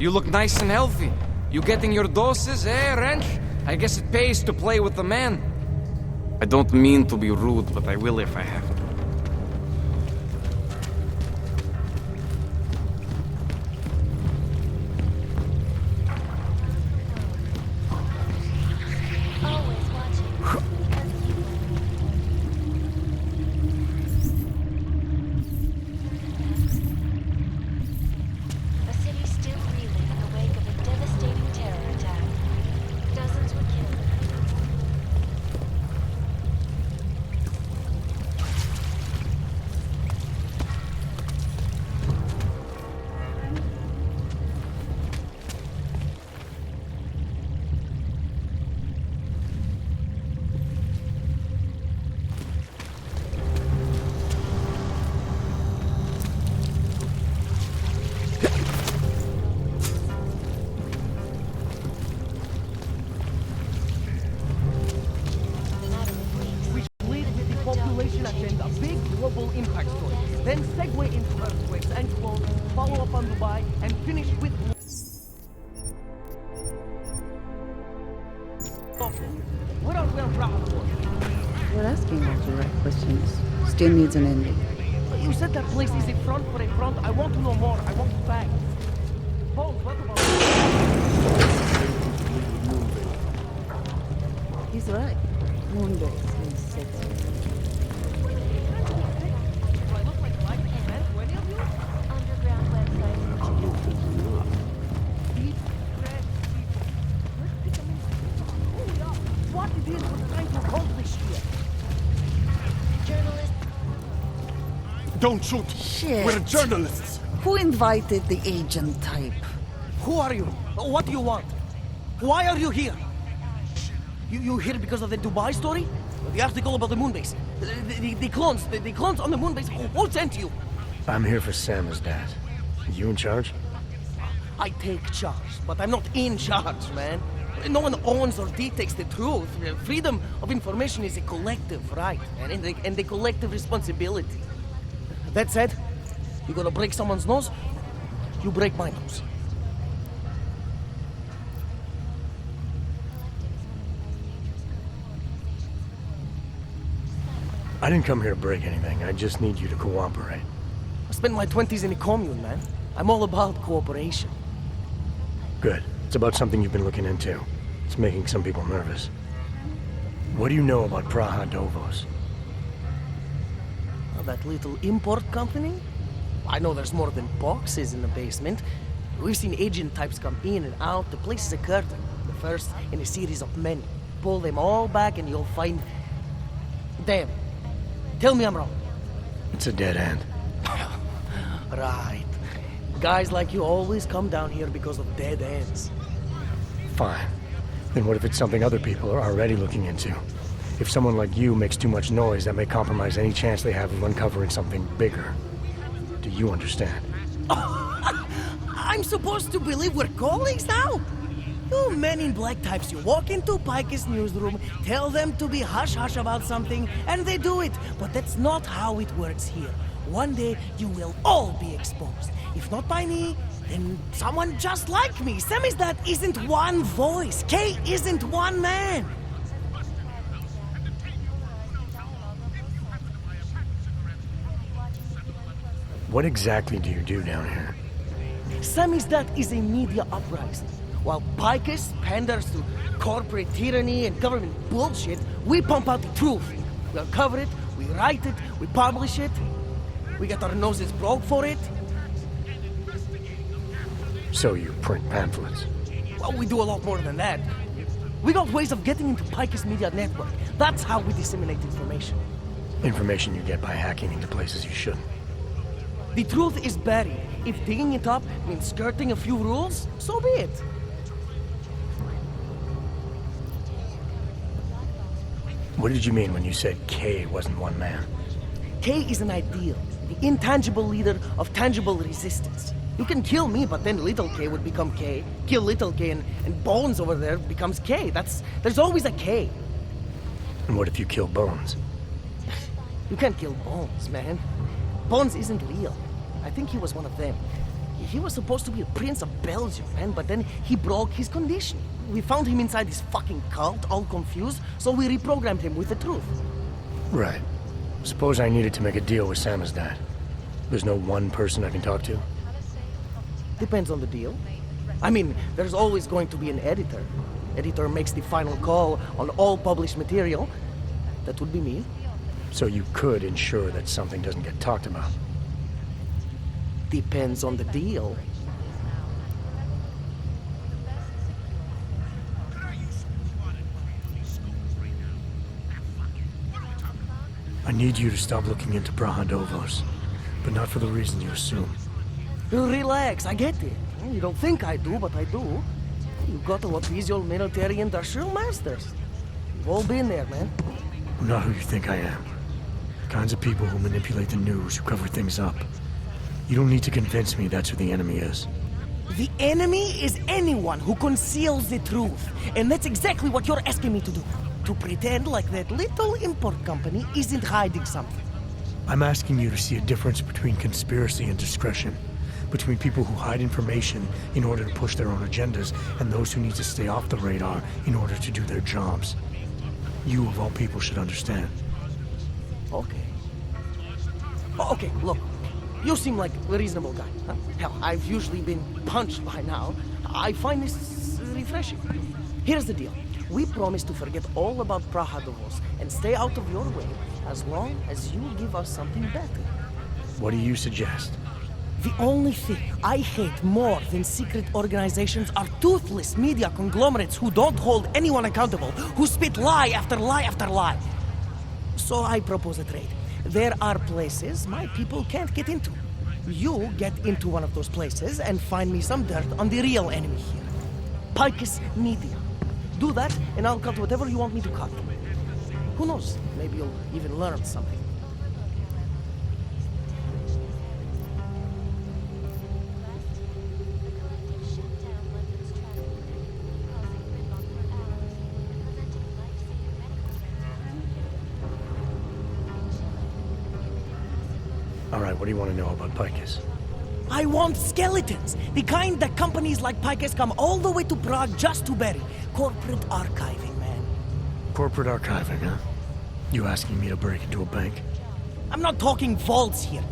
You look nice and healthy. You getting your doses, eh, Wrench? I guess it pays to play with the man. I don't mean to be rude, but I will if I have to. Impact story, then segue into earthquakes and close, follow up on Dubai, and finish with... What are we on Praha for? You're asking all the right questions. Still needs an ending. You said that place is a front for a front. I want to know more. I want facts. Bones, what about... He's right. Moonbase is sexy. Don't shoot! Shit. We're journalists! Who invited the agent type? Who are you? What do you want? Why are you here? You here because of the Dubai story? The article about the moonbase? The clones on the moonbase? Who sent you? I'm here for Samizdat. You in charge? I take charge, but I'm not in charge, man. No one owns or dictates the truth. Freedom of information is a collective right, and a collective responsibility. That said, you gonna break someone's nose? You break my nose. I didn't come here to break anything. I just need you to cooperate. I spent my 20s in a commune, man. I'm all about cooperation. Good. It's about something you've been looking into. It's making some people nervous. What do you know about Praha Dovos? That little import company? I know there's more than boxes in the basement. We've seen agent types come in and out. The place is a curtain. The first in a series of many. Pull them all back and you'll find... Damn. Tell me I'm wrong. It's a dead end. Right. Guys like you always come down here because of dead ends. Fine. Then what if it's something other people are already looking into? If someone like you makes too much noise, that may compromise any chance they have of uncovering something bigger. Do you understand? I'm supposed to believe we're colleagues now? You men in black types, you walk into Pike's newsroom, tell them to be hush-hush about something, and they do it. But that's not how it works here. One day, you will all be exposed. If not by me, then someone just like me. Samizdat isn't one voice. K isn't one man. What exactly do you do down here? Samizdat is a media uprising. While Picus panders to corporate tyranny and government bullshit, we pump out the truth. We uncover it, we write it, we publish it. We get our noses broke for it. So you print pamphlets? Well, we do a lot more than that. We got ways of getting into Picus media network. That's how we disseminate information. Information you get by hacking into places you shouldn't. The truth is buried. If digging it up means skirting a few rules, so be it. What did you mean when you said K wasn't one man? K is an ideal, the intangible leader of tangible resistance. You can kill me, but then little K would become K. Kill little K and Bones over there becomes K. There's always a K. And what if you kill Bones? You can't kill Bones, man. Bones isn't real. I think he was one of them. He was supposed to be a prince of Belgium, man, but then he broke his condition. We found him inside this fucking cult, all confused, so we reprogrammed him with the truth. Right. Suppose I needed to make a deal with Samizdat. There's no one person I can talk to? Depends on the deal. I mean, there's always going to be an editor. Editor makes the final call on all published material. That would be me. So you could ensure that something doesn't get talked about? Depends on the deal. I need you to stop looking into Prahandovos, but not for the reason you assume. Relax, I get it. You don't think I do, but I do. You got to appease your military industrial masters. We've all been there, man. I'm not who you think I am. The kinds of people who manipulate the news, who cover things up. You don't need to convince me that's who the enemy is. The enemy is anyone who conceals the truth. And that's exactly what you're asking me to do. To pretend like that little import company isn't hiding something. I'm asking you to see a difference between conspiracy and discretion. Between people who hide information in order to push their own agendas and those who need to stay off the radar in order to do their jobs. You, of all people, should understand. Okay. Okay, look. You seem like a reasonable guy. Huh? Hell, I've usually been punched by now. I find this refreshing. Here's the deal. We promise to forget all about Prahandovos and stay out of your way as long as you give us something better. What do you suggest? The only thing I hate more than secret organizations are toothless media conglomerates who don't hold anyone accountable, who spit lie after lie after lie. So I propose a trade. There are places my people can't get into. You get into one of those places and find me some dirt on the real enemy here. Picus Media. Do that, and I'll cut whatever you want me to cut. Who knows? Maybe you'll even learn something. All right, what do you want to know about Picus? I want skeletons! The kind that companies like Picus come all the way to Prague just to bury. Corporate archiving, man. Corporate archiving, huh? You asking me to break into a bank? I'm not talking vaults here.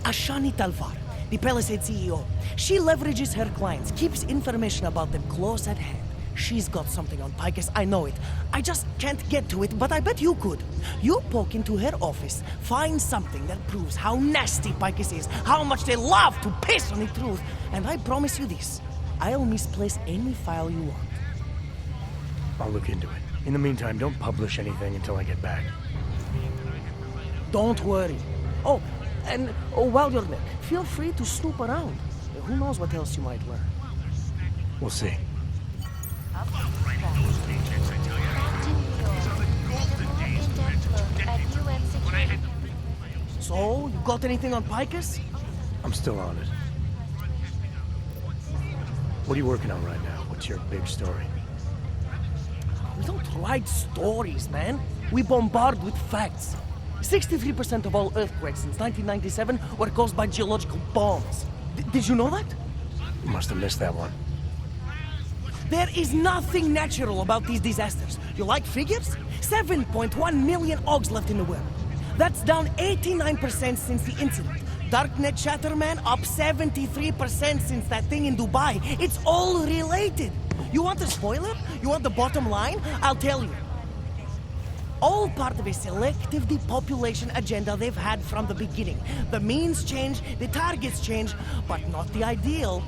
Ashani Talvar, the Palisade CEO, she leverages her clients, keeps information about them close at hand. She's got something on Picus, I know it. I just can't get to it, but I bet you could. You poke into her office, find something that proves how nasty Picus is, how much they love to piss on the truth, and I promise you this, I'll misplace any file you want. I'll look into it. In the meantime, don't publish anything until I get back. Don't worry. Oh, and while you're there, feel free to snoop around. Who knows what else you might learn. We'll see. So, you got anything on Picus? I'm still on it. What are you working on right now? What's your big story? We don't write stories, man. We bombard with facts. 63% of all earthquakes since 1997 were caused by geological bombs. Did you know that? Must have missed that one. There is nothing natural about these disasters. You like figures? 7.1 million OGs left in the world. That's down 89% since the incident. Darknet chatter, man, up 73% since that thing in Dubai. It's all related. You want a spoiler? You want the bottom line? I'll tell you. All part of a selective depopulation agenda they've had from the beginning. The means change, the targets change, but not the ideal.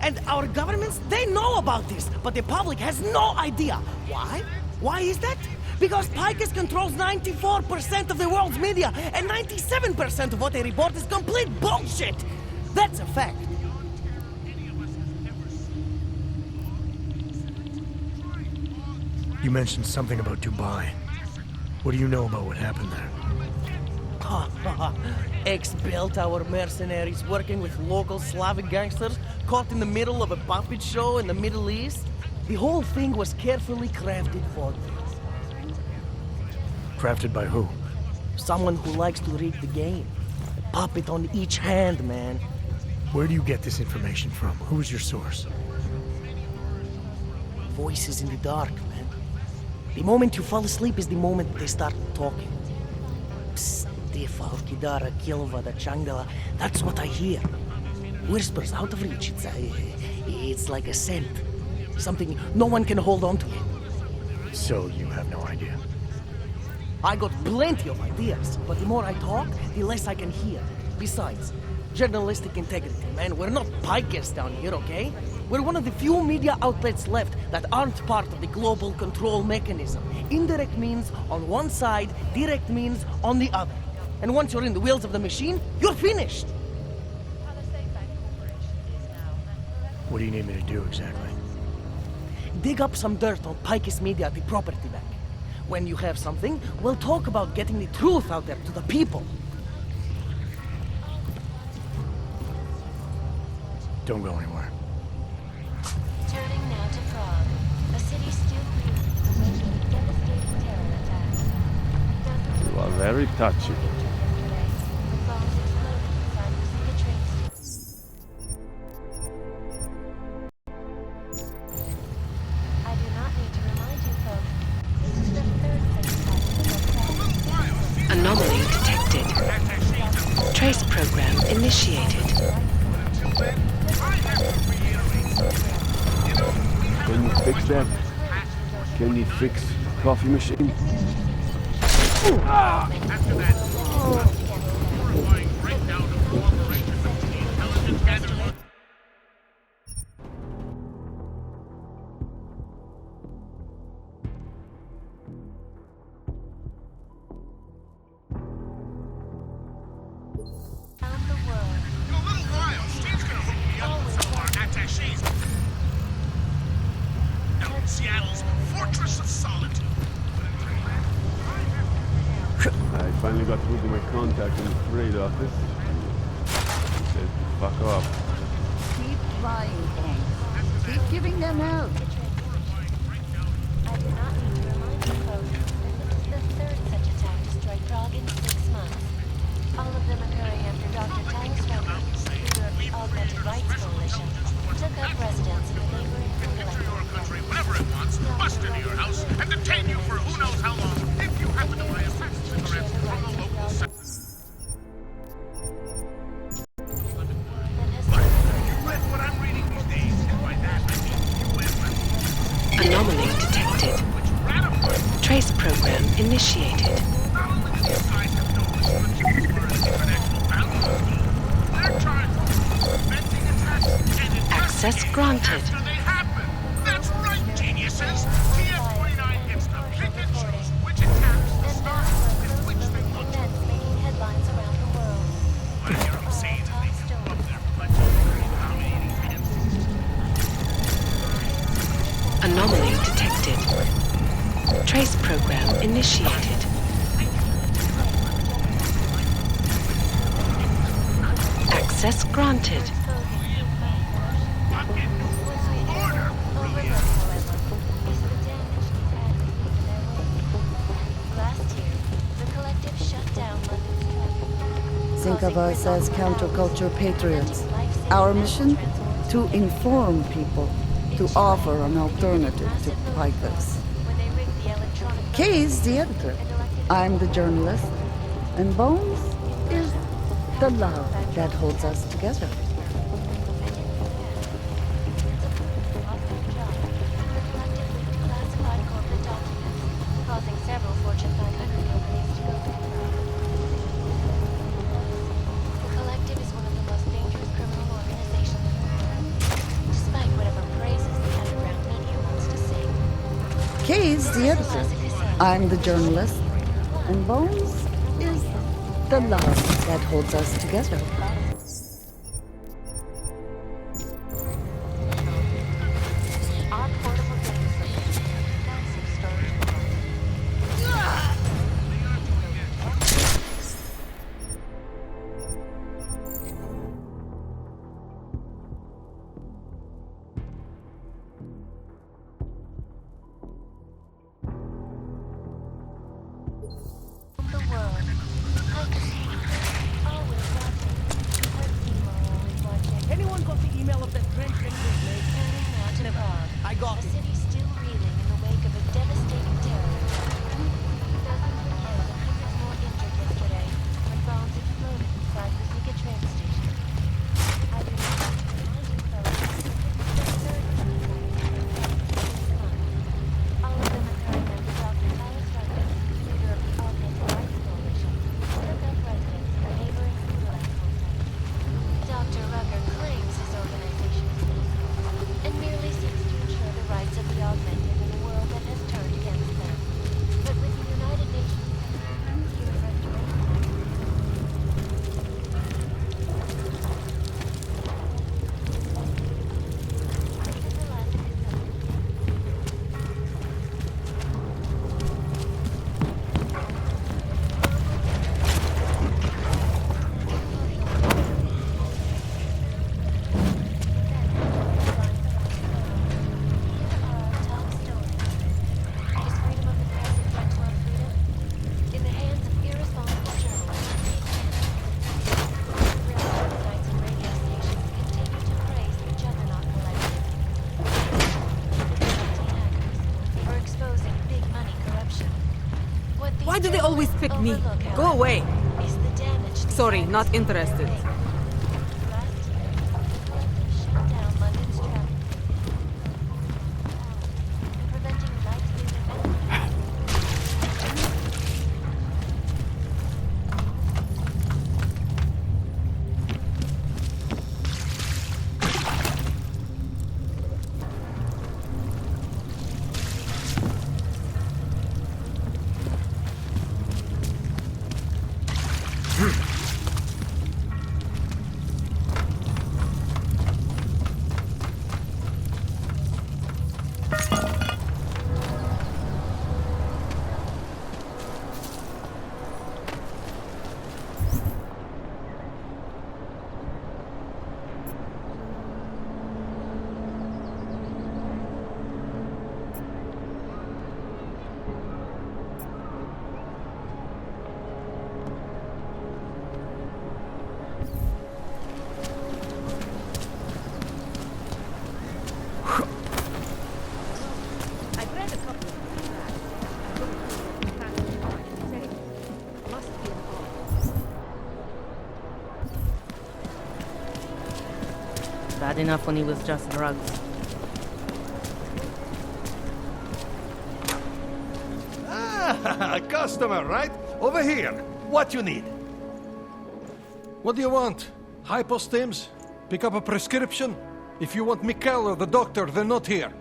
And our governments, they know about this, but the public has no idea. Why? Why is that? Because Picus controls 94% of the world's media, and 97% of what they report is complete bullshit. That's a fact. You mentioned something about Dubai. What do you know about what happened there? Ex-built our mercenaries working with local Slavic gangsters caught in the middle of a puppet show in the Middle East. The whole thing was carefully crafted for them. Crafted by who? Someone who likes to rig the game. A puppet on each hand, man. Where do you get this information from? Who is your source? Voices in the dark, man. The moment you fall asleep is the moment they start talking. Psst, Defa, Kidara, Kilva, Changala. That's what I hear. Whispers out of reach. It's like a scent. Something no one can hold on to yet. So you have no idea. I got plenty of ideas, but the more I talk, the less I can hear. Besides, journalistic integrity, man. We're not pikers down here, okay? We're one of the few media outlets left that aren't part of the global control mechanism. Indirect means on one side, direct means on the other. And once you're in the wheels of the machine, you're finished! What do you need me to do exactly? Dig up some dirt on Picus Media at the Property Bank. When you have something, we'll talk about getting the truth out there to the people. Don't go anywhere. Turning now to Prague, a city still reeling from a wave of devastating terror attacks. Dozens You are very touchy. yesterday, with bombs exploding inside the train station. I do not need to remind you folks, this is the third such attack. Anomaly detected. Trace program initiated. Can you fix that? Can you fix the coffee machine? After that, horrifying breakdown of cooperation between the intelligence gathering. Around the world. In a little while, Steve's gonna hook me up with some of our attachés. Out in Seattle's Fortress of Solitude. I finally got through to my contact in the trade office. He said to fuck off. Keep flying, Frank. Keep giving them out. I do not need to remind you folks that this is the third such attack to strike Prague in 6 months. All of them occurring after Dr. Talos Reynolds, leader of the Augmented Rights Coalition, took up residence in the neighboring Enter your country whenever it wants, bust into your house, and detain you for who knows how long if you happen to buy a pack of cigarettes from the local center. You read what I'm reading these days, and by that I mean Anomaly detected. which ratifies Trace program initiated. not only do these guys have no restrictions for an international bounty, they're charged with preventing attacks and Access investigating granted. after they happen. That's right, geniuses. TF-29 gets to pick and choose which attacks to and start now and for which they want to. events making headlines around the world. I hear them saying that they Top can story. love their bunch of dominating fans. Anomaly detected. Trace program initiated. Access granted. Order! Last year, the collective shut down London's Think of us as counterculture patriots. Our mission? To inform people, to offer an alternative to Picus. when they rigged the electronic Kay's the editor. I'm the journalist. And Bones is the love that holds us together. classified corporate documents, causing several Fortune 500 companies to go bankrupt. The collective is one of the most dangerous criminal organizations in the world, despite whatever praises the underground media wants to sing. Kay's the editor. I'm the journalist. And Bones is the love that holds us together. Our portable data system, massive storage power. The world. Always watching. email of that French thing was made. Turning now to Prague. I got A it. city still reeling in the wake of a devastating terror attack. Dozens were killed and hundreds more injured yesterday when bombs exploded inside the train station. I do not want to remind you, fellows, that the third such attack this month. All of them occurring after Dr. Palisade, leader of the Augmented Rights Coalition, took up residence in a neighboring Gulag complex. Dr. Rucker claims his organization is peaceful and merely seeks to ensure the rights of the augmented in a world that has turned against them. But with the United Nations human restoration. Why do they always pick me? Go away. Sorry, not interested. Bad enough when he was just drugs. Ah, customer, right? Over here. What you need? What do you want? Hypostims? Pick up a prescription? If you want Mikhail or the doctor, they're not here.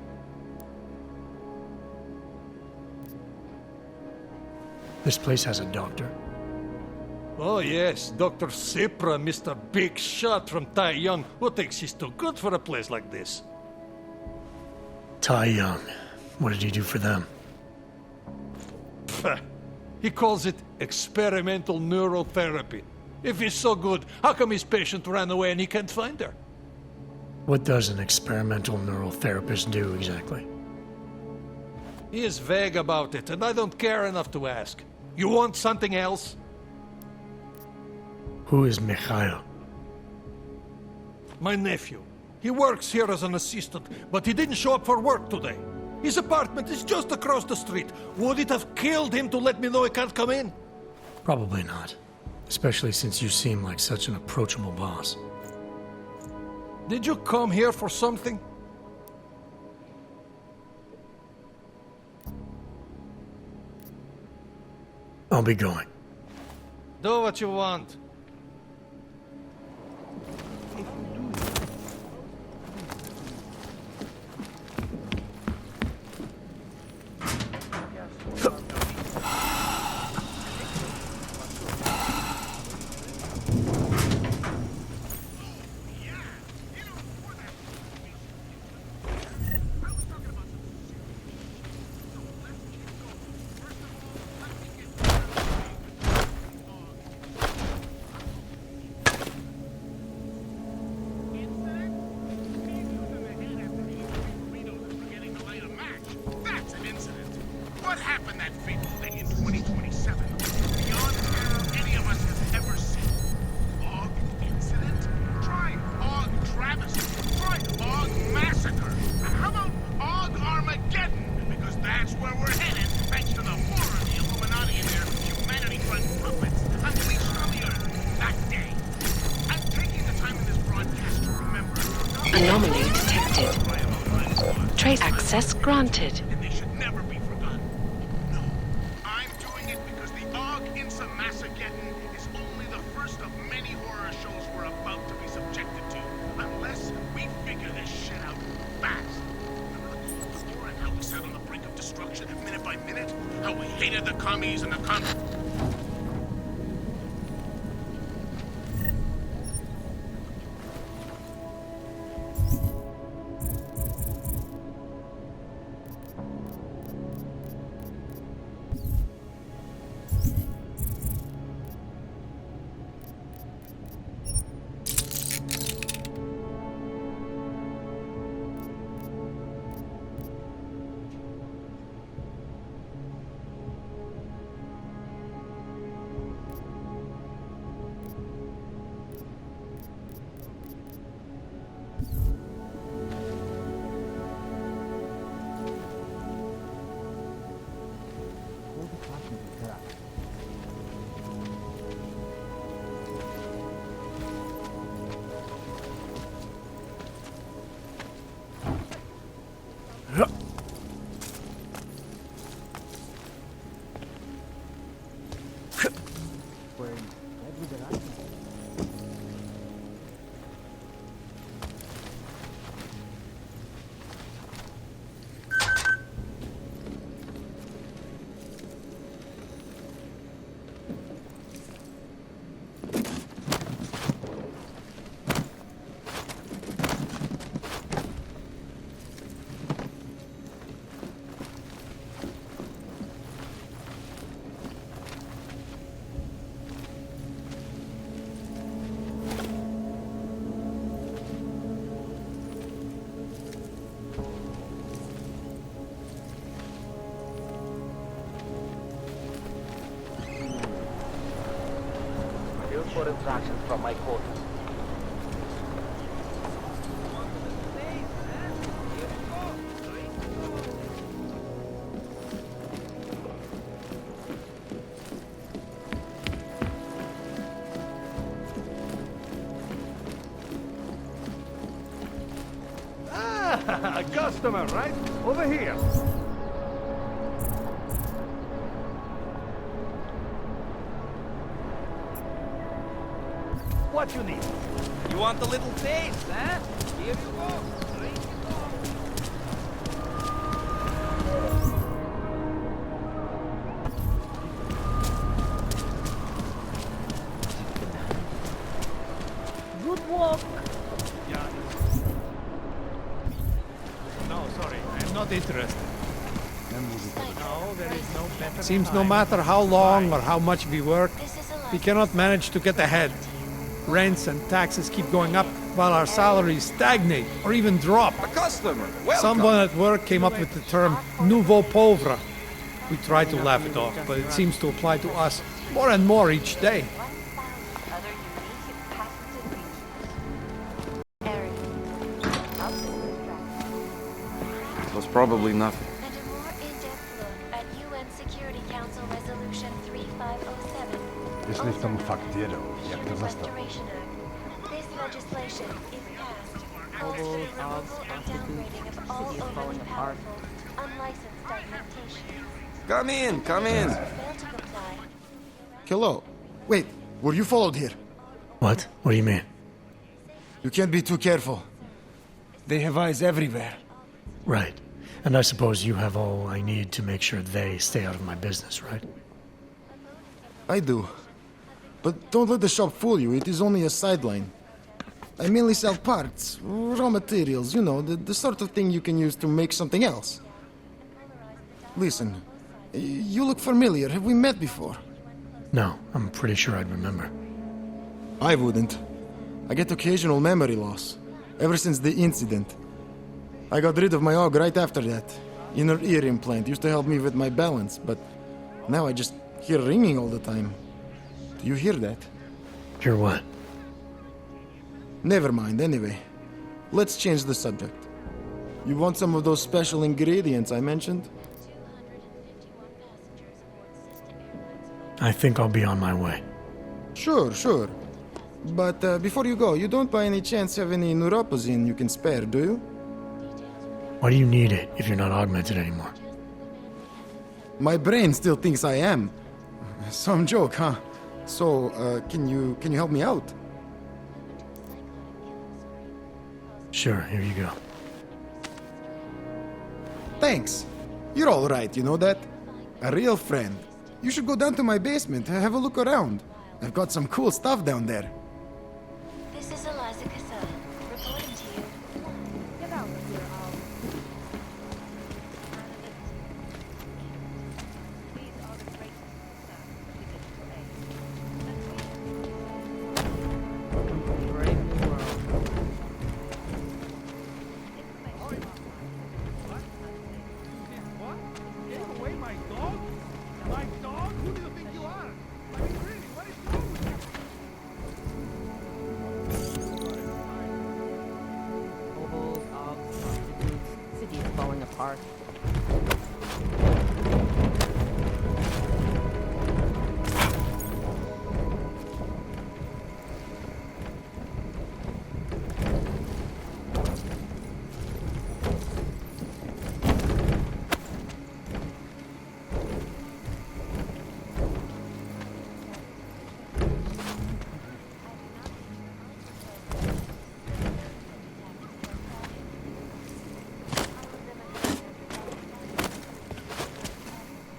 This place has a doctor. Oh yes, Dr. Sipra, Mr. Big Shot from Taiyang, who thinks he's too good for a place like this. Taiyang. What did he do for them? Pfft. He calls it experimental neurotherapy. If he's so good, how come his patient ran away and he can't find her? What does an experimental neural therapist do exactly? He is vague about it, and I don't care enough to ask. You want something else? Who is Mikhail? My nephew. He works here as an assistant, but he didn't show up for work today. His apartment is just across the street. Would it have killed him to let me know he can't come in? Probably not. Especially since you seem like such an approachable boss. Did you come here for something? I'll be going. Do what you want. What happened that fateful day in 2027? Beyond any of us has ever seen. Log incident? Try Log travesty. granted. And they should never be forgotten. No, I'm doing it because the Og in Samizdat is only the first of many horror shows we're about to be subjected to. Unless we figure this shit out fast. Remember the Cold War and how we sat on the brink of destruction minute by minute? How we hated the commies and the for instructions from my quarters. Ah, a customer, right? Over here. What you need? You want a little taste, huh? Here you go. Drink it all. Good walk. Yeah. No, sorry, I'm not interested. No, there is no better. Seems no matter how long or how much we work, we cannot manage to get ahead. Rents and taxes keep going up while our salaries stagnate or even drop. A customer. Welcome. Someone at work came up with the term nouveau pauvre. We try to laugh it off, but it seems to apply to us more and more each day. It was probably nothing. And a more in-depth look at UN Security Council Resolution 3507. Jeśli w tą faktyro, jak to zostało? Restoration Act. This legislation, if passed, calls for the removal and downgrading of all overly powerful, unlicensed augmentation. Come in, come in. Fail to comply. Hello. Wait, were you followed here? What? What do you mean? You can't be too careful. They have eyes everywhere. Right. And I suppose you have all I need to make sure they stay out of my business, right? I do. But don't let the shop fool you, it is only a sideline. I mainly sell parts, raw materials, you know, the sort of thing you can use to make something else. Listen, you look familiar. Have we met before? No, I'm pretty sure I'd remember. I wouldn't. I get occasional memory loss, ever since the incident. I got rid of my Og right after that. Inner ear implant used to help me with my balance, but now I just hear ringing all the time. Do you hear that? Hear what? Never mind, anyway. Let's change the subject. You want some of those special ingredients I mentioned? I think I'll be on my way. Sure. But before you go, you don't by any chance have any neuropozyne you can spare, do you? Why do you need it if you're not augmented anymore? My brain still thinks I am. Some joke, huh? So, can you help me out? Sure, here you go. Thanks. You're all right, you know that? A real friend. You should go down to my basement, have a look around. I've got some cool stuff down there. This is Eliza Cassan, reporting to you. Get out of here, These are the greatest Brave new world. What? Gave away my dog? My dog? Who do you think you are? I mean, really, what is wrong with you? Hobos, dogs, prostitutes. City is falling apart.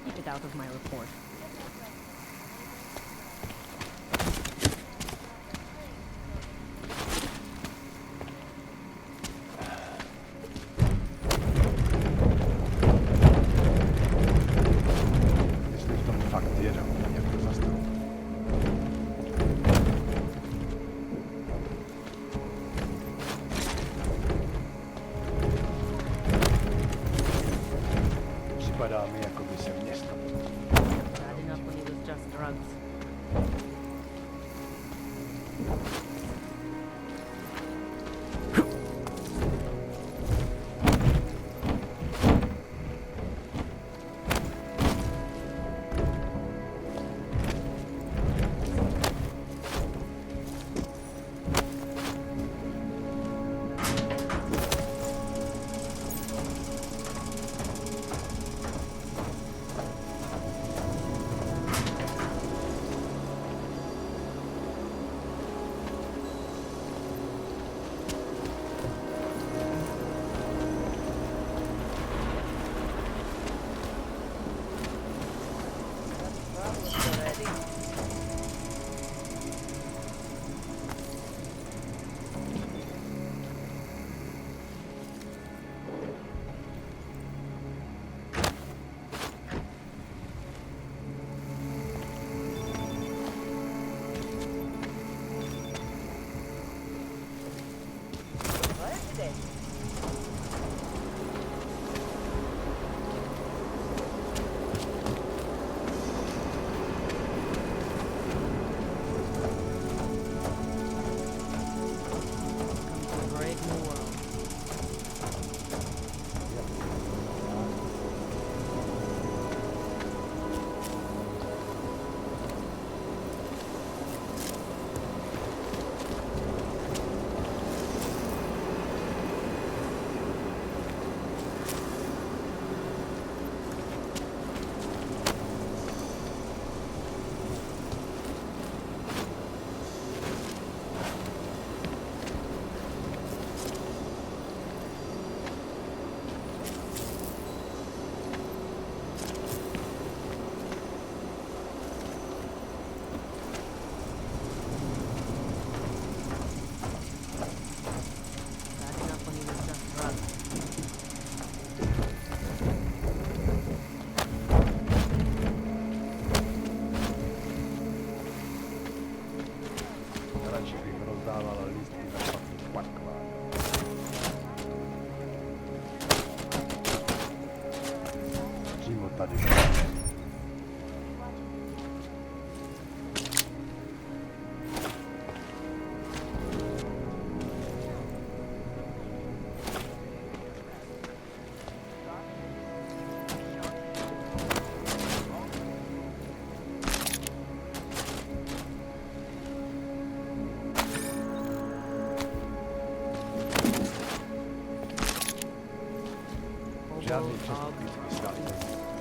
Keep it out of my report. Jeśli w tom fakt wierzą, jak to został. Připadá mi, jako by se město. Bad enough when it was just drugs.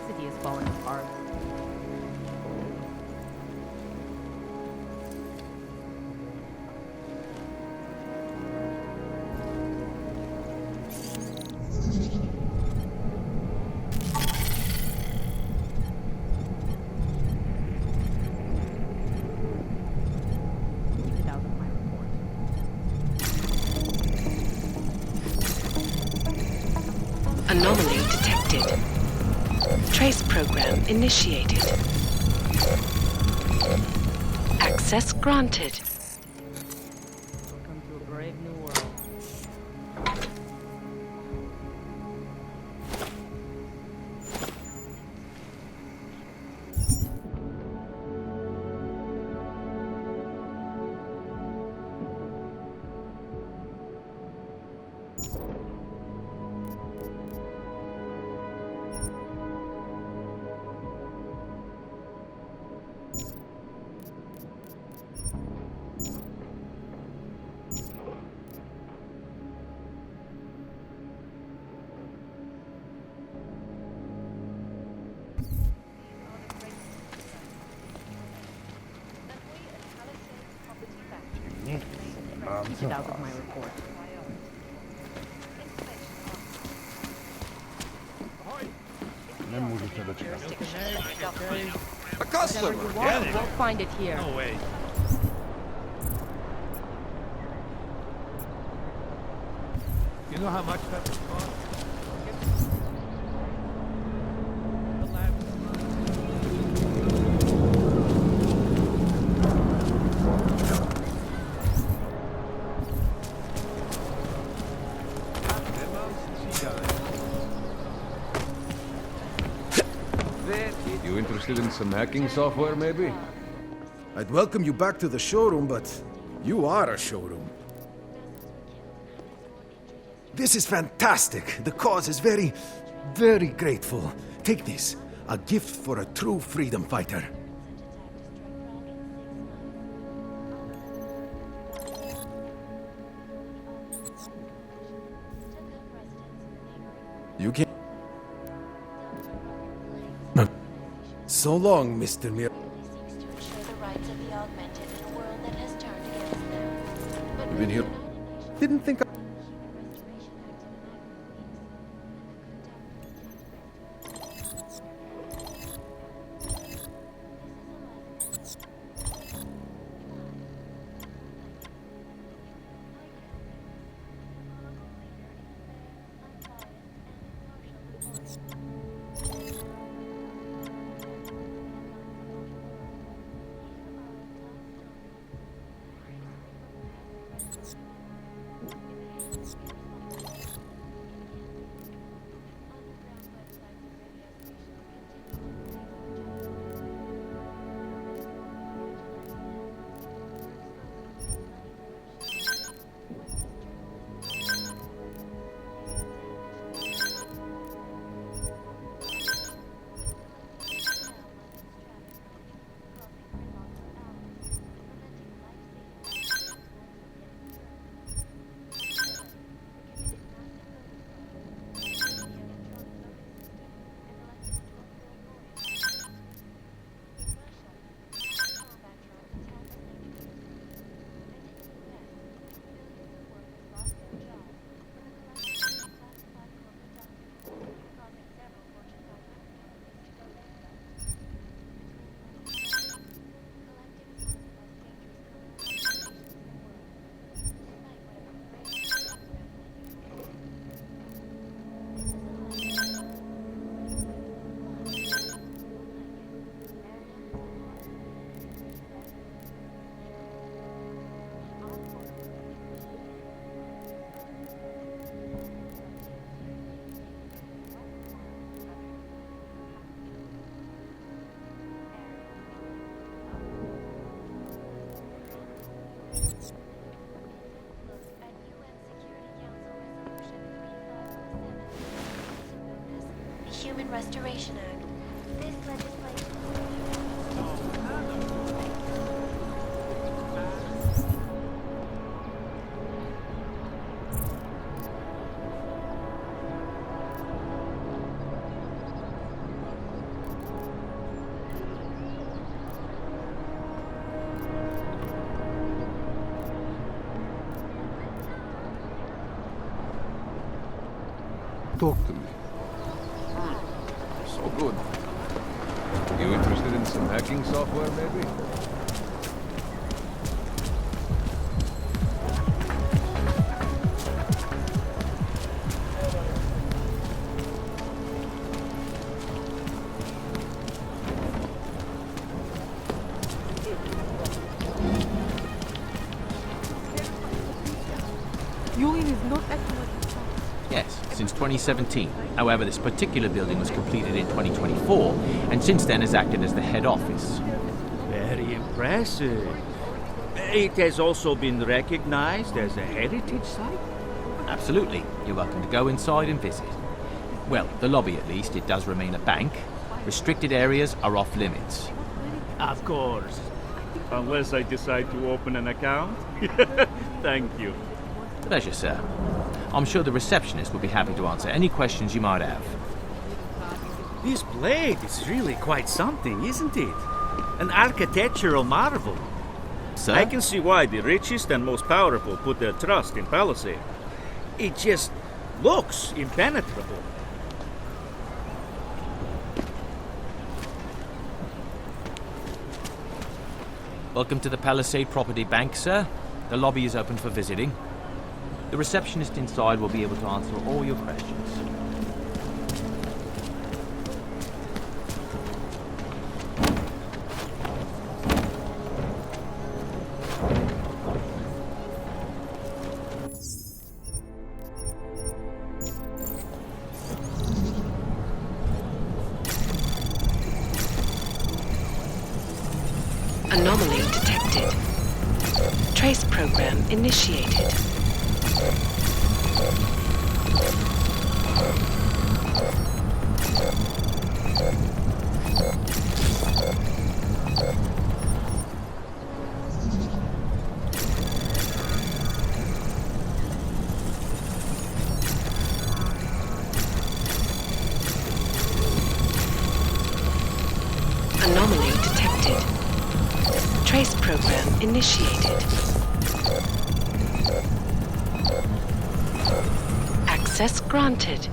City is falling apart. Keep it out of my report. Anomaly detected. Trace program initiated. Access granted. Welcome to a brave new world. Keep it out of my report. A customer! Whatever you want, you won't find it here. No way. You know how much that would cost? You interested in some hacking software, maybe? I'd welcome you back to the showroom, but you are a showroom. This is fantastic. The cause is very, very grateful. Take this, a gift for a true freedom fighter. You can... So long, Mr. Mir... seeks to ensure the rights of the augmented in a world that has turned against them. But You've been here... Didn't think I... Human Restoration Act. This legislation... Talk to me. So good. You interested in some hacking software, maybe? Julian is not acting like his son. Yes, since 2017. However, this particular building was completed in 2024, and since then has acted as the head office. Very impressive. It has also been recognized as a heritage site? Absolutely. You're welcome to go inside and visit. Well, the lobby at least, it does remain a bank. Restricted areas are off limits. Of course. Unless I decide to open an account. Thank you. Pleasure, sir. I'm sure the receptionist will be happy to answer any questions you might have. This blade is really quite something, isn't it? An architectural marvel. Sir? I can see why the richest and most powerful put their trust in Palisade. It just looks impenetrable. Welcome to the Palisade Property Bank, sir. The lobby is open for visiting. The receptionist inside will be able to answer all your questions. Anomaly detected. Trace program initiated. Anomaly detected. Trace program initiated. Access granted.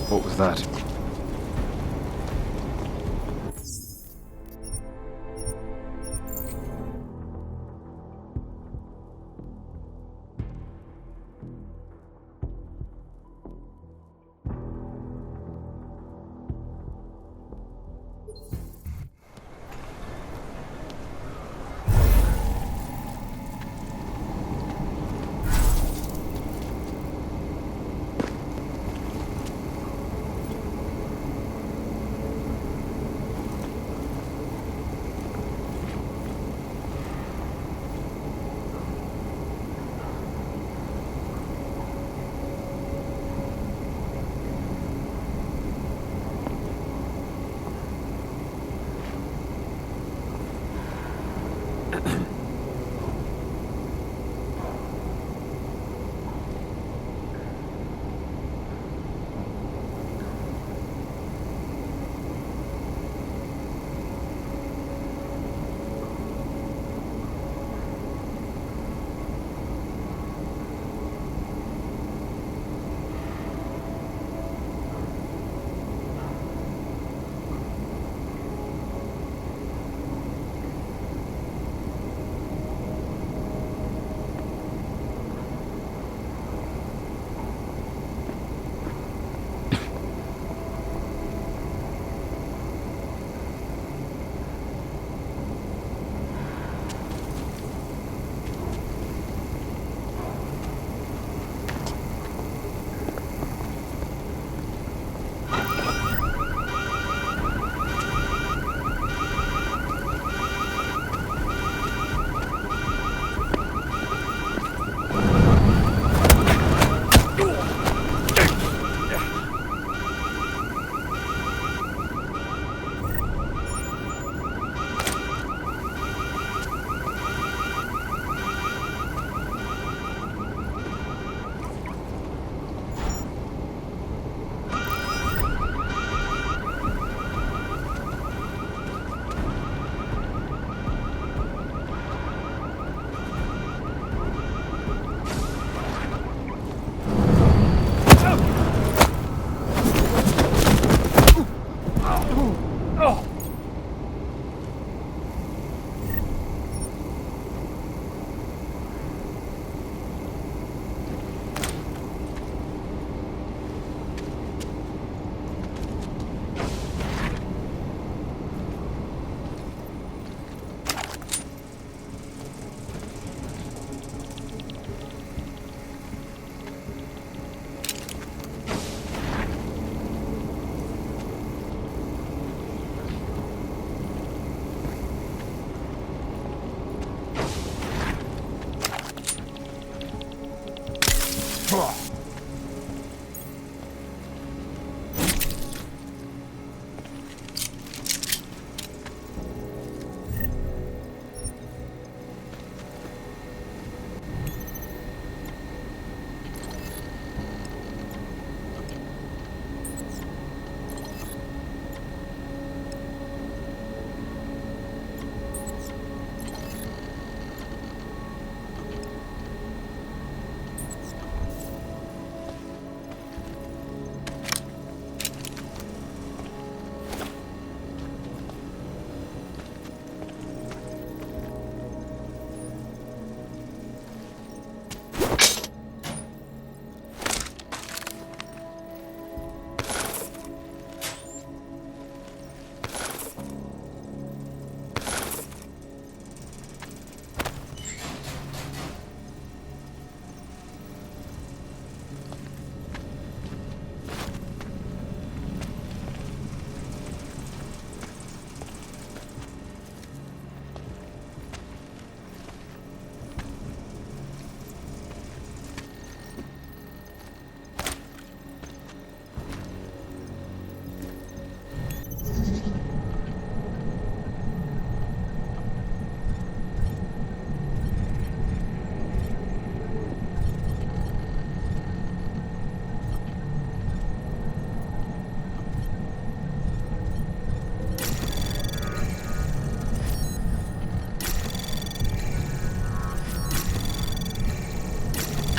What was that?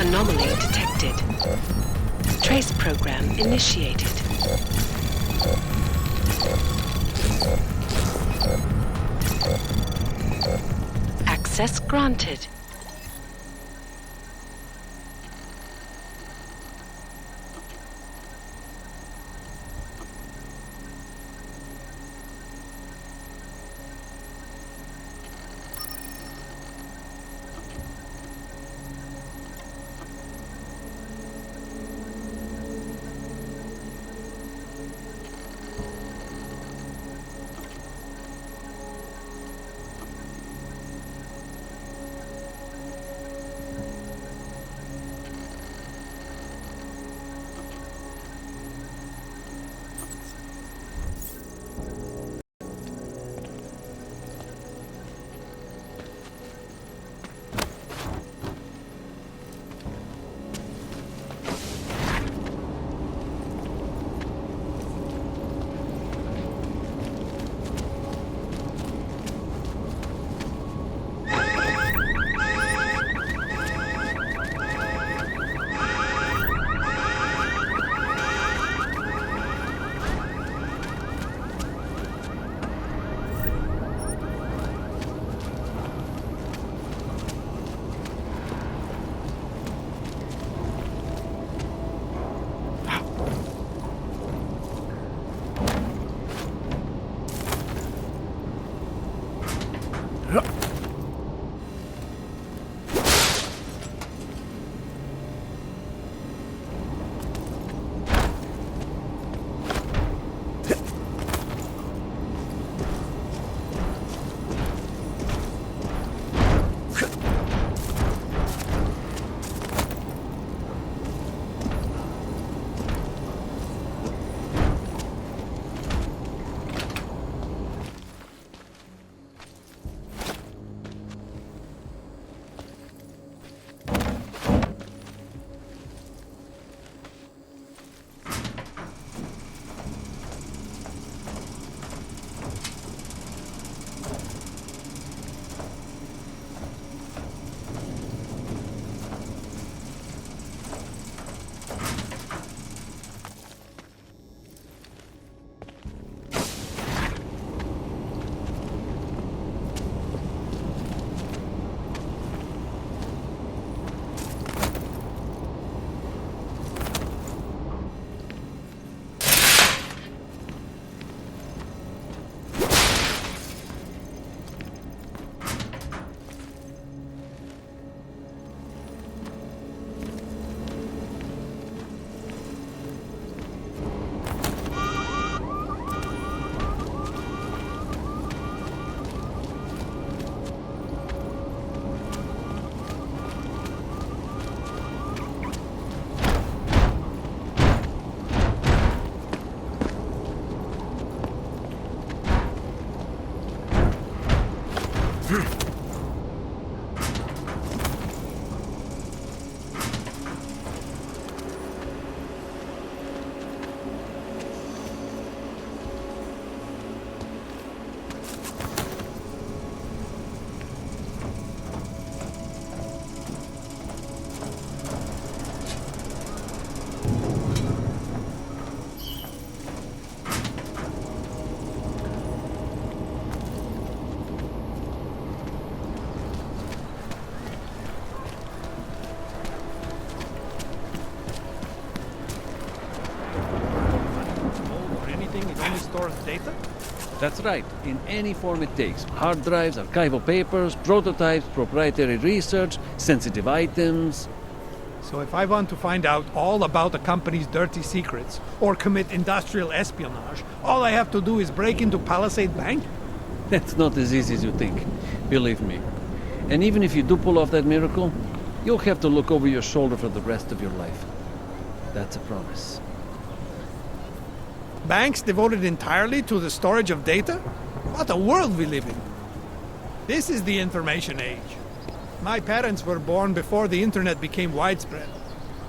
Anomaly detected. Trace program initiated. Access granted. data? That's right, in any form it takes. Hard drives, archival papers, prototypes, proprietary research, sensitive items. So if I want to find out all about a company's dirty secrets, or commit industrial espionage, all I have to do is break into Palisade Bank? That's not as easy as you think, believe me. And even if you do pull off that miracle, you'll have to look over your shoulder for the rest of your life. That's a promise. Banks devoted entirely to the storage of data? What a world we live in. This is the information age. My parents were born before the internet became widespread.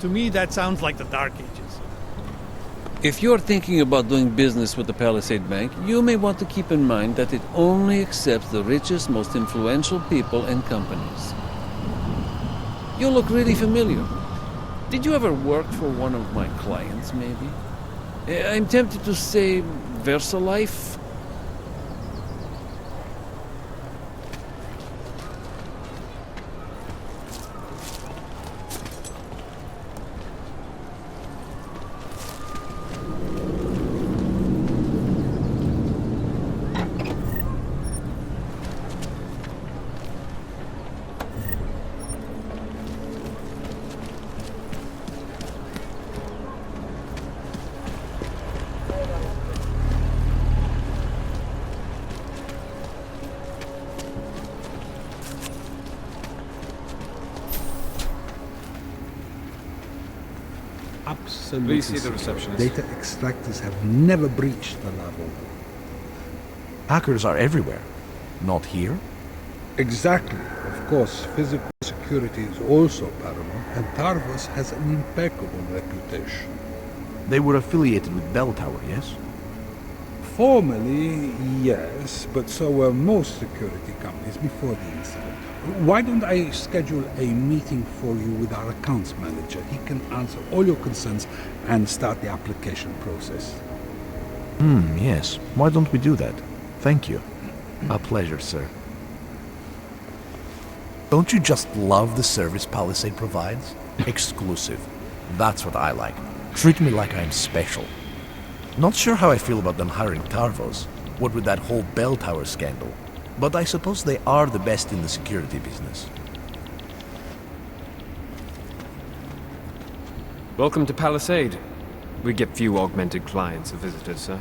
To me, that sounds like the Dark Ages. If you're thinking about doing business with the Palisade Bank, you may want to keep in mind that it only accepts the richest, most influential people and companies. You look really familiar. Did you ever work for one of my clients, maybe? I'm tempted to say VersaLife. Absolutely. Please see the receptionist. Data extractors have never breached the level. Hackers are everywhere. Not here? Exactly. Of course, physical security is also paramount, and Tarvos has an impeccable reputation. They were affiliated with Bell Tower, yes? Formally, yes, but so were most security companies before the incident. Why don't I schedule a meeting for you with our accounts manager? He can answer all your concerns and start the application process. Yes. Why don't we do that? Thank you. A pleasure, sir. Don't you just love the service Palisade provides? Exclusive. That's what I like. Treat me like I'm special. Not sure how I feel about them hiring Tarvos, what with that whole bell tower scandal. But I suppose they are the best in the security business. Welcome to Palisade. We get few augmented clients or visitors, sir.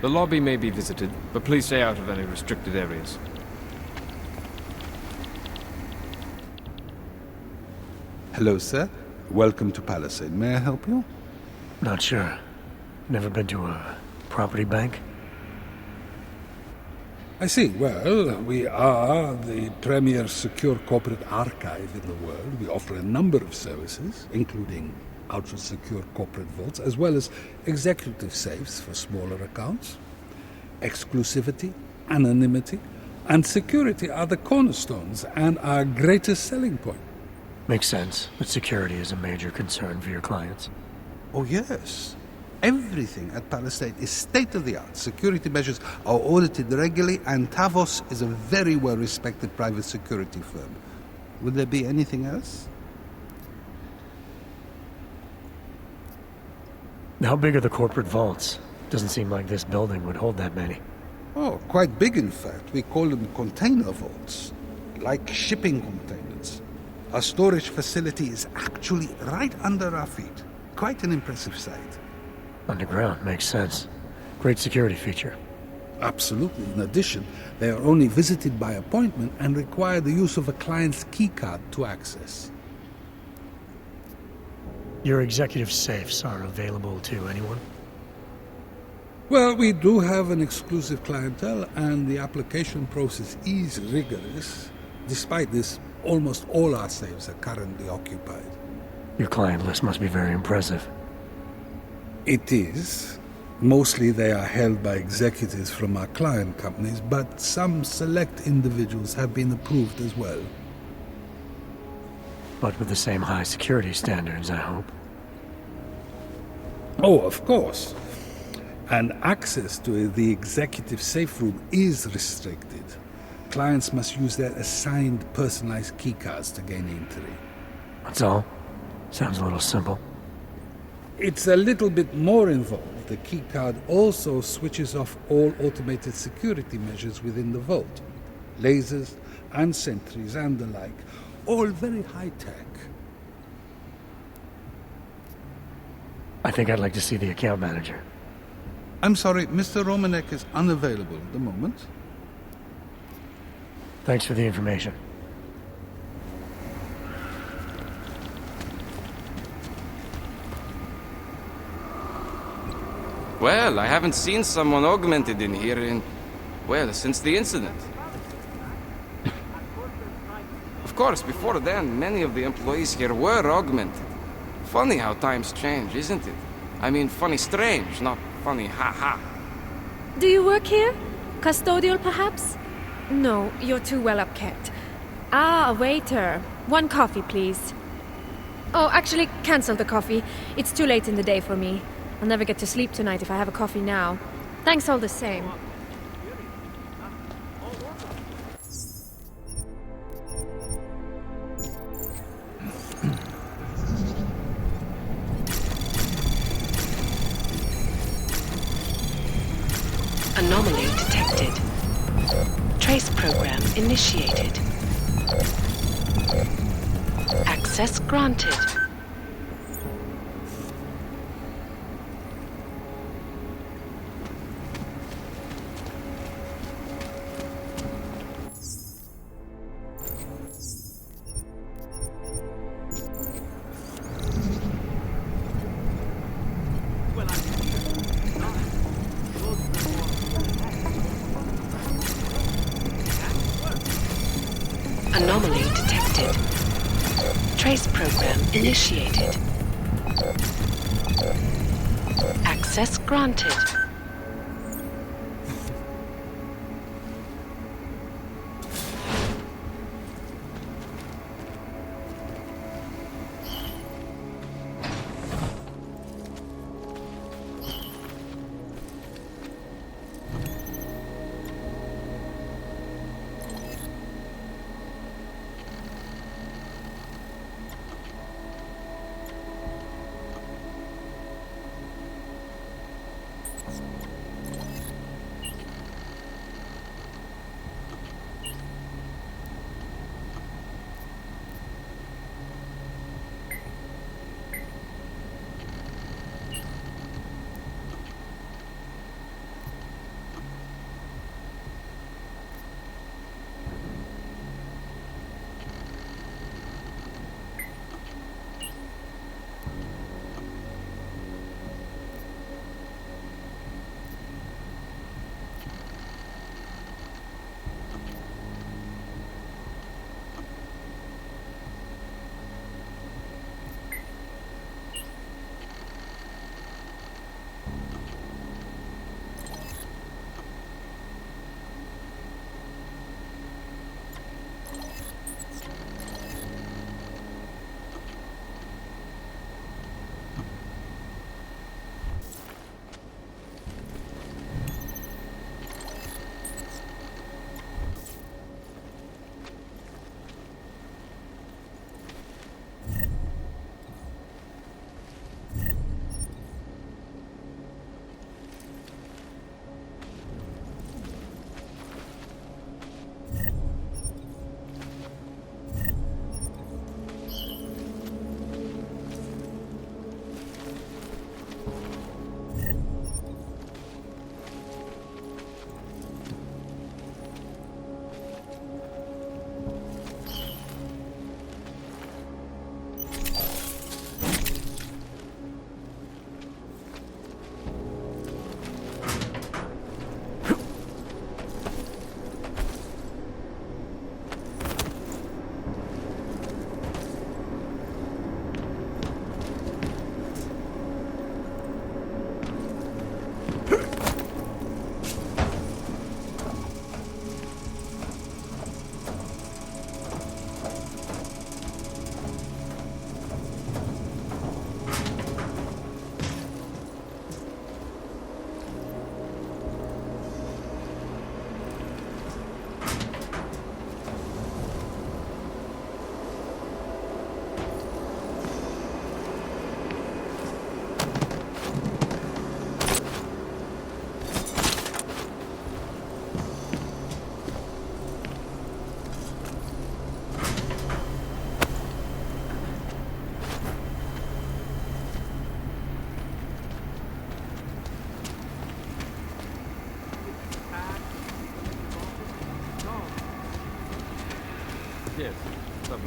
The lobby may be visited, but please stay out of any restricted areas. Hello, sir. Welcome to Palisade. May I help you? Not sure. Never been to a property bank? I see. Well, we are the premier secure corporate archive in the world. We offer a number of services, including ultra-secure corporate vaults, as well as executive safes for smaller accounts. Exclusivity, anonymity, and security are the cornerstones and our greatest selling point. Makes sense, but security is a major concern for your clients. Oh, yes. Everything at Palisade is state-of-the-art. Security measures are audited regularly, and Tarvos is a very well-respected private security firm. Would there be anything else? How big are the corporate vaults? Doesn't seem like this building would hold that many. Oh, quite big, in fact. We call them container vaults, like shipping containers. Our storage facility is actually right under our feet. Quite an impressive sight. Underground makes sense. Great security feature. Absolutely. In addition, they are only visited by appointment and require the use of a client's keycard to access. Your executive safes are available to anyone? Well, we do have an exclusive clientele, and the application process is rigorous. Despite this, almost all our safes are currently occupied. Your client list must be very impressive. It is. Mostly they are held by executives from our client companies, but some select individuals have been approved as well. But with the same high security standards, I hope. Oh, of course. And access to the executive safe room is restricted. Clients must use their assigned personalized keycards to gain entry. That's all? Sounds a little simple. It's a little bit more involved. the keycard also switches off all automated security measures within the vault. Lasers and sentries and the like. All very high-tech. I think I'd like to see the account manager. I'm sorry, Mr. Romanek is unavailable at the moment. Thanks for the information. Well, I haven't seen someone augmented in here since the incident. Of course, before then, many of the employees here were augmented. Funny how times change, isn't it? I mean, funny strange, not funny ha-ha. Do you work here? Custodial, perhaps? No, you're too well upkept. Ah, a waiter. 1 coffee, please. Oh, actually, cancel the coffee. It's too late in the day for me. I'll never get to sleep tonight if I have a coffee now. Thanks all the same. Anomaly detected. Trace program initiated. Access granted. Anomaly detected. Trace program initiated. Access granted.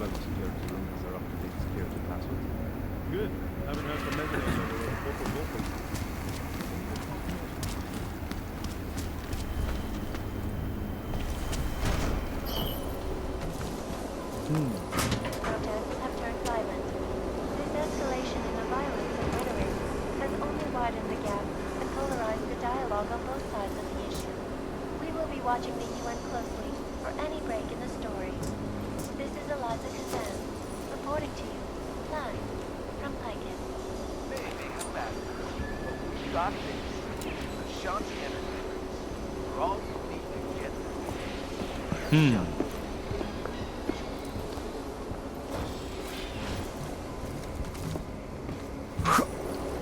private security room has their up-to-date security password. Good. Haven't heard from Mezzanine over a couple of vocals. Protests have turned violent. This escalation in the violence and rhetoric has only widened the gap and polarized the dialogue on both sides of the issue. We will be watching the UN closely for any break in the story. This is Eliza Kazan, reporting to you, live from Picus. Maybe come back. We got this. Ashanti Entertainment. We're all you need to get through.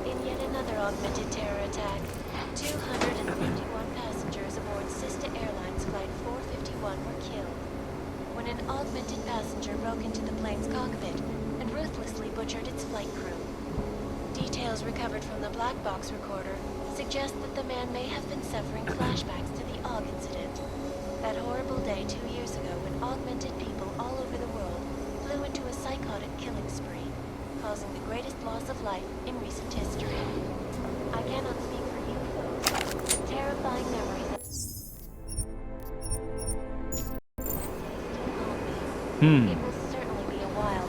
In yet another augmented terror attack, 251 passengers aboard Sister Airlines Flight 451 were killed when an augmented passenger broke into the plane's cockpit and ruthlessly butchered its flight crew. Details recovered from the black box recorder suggest that the man may have been suffering flashbacks to the AUG incident. That horrible day 2 years ago when augmented people all over the world flew into a psychotic killing spree, causing the greatest loss of life in recent history. I cannot speak for you folks. Terrifying memories. It will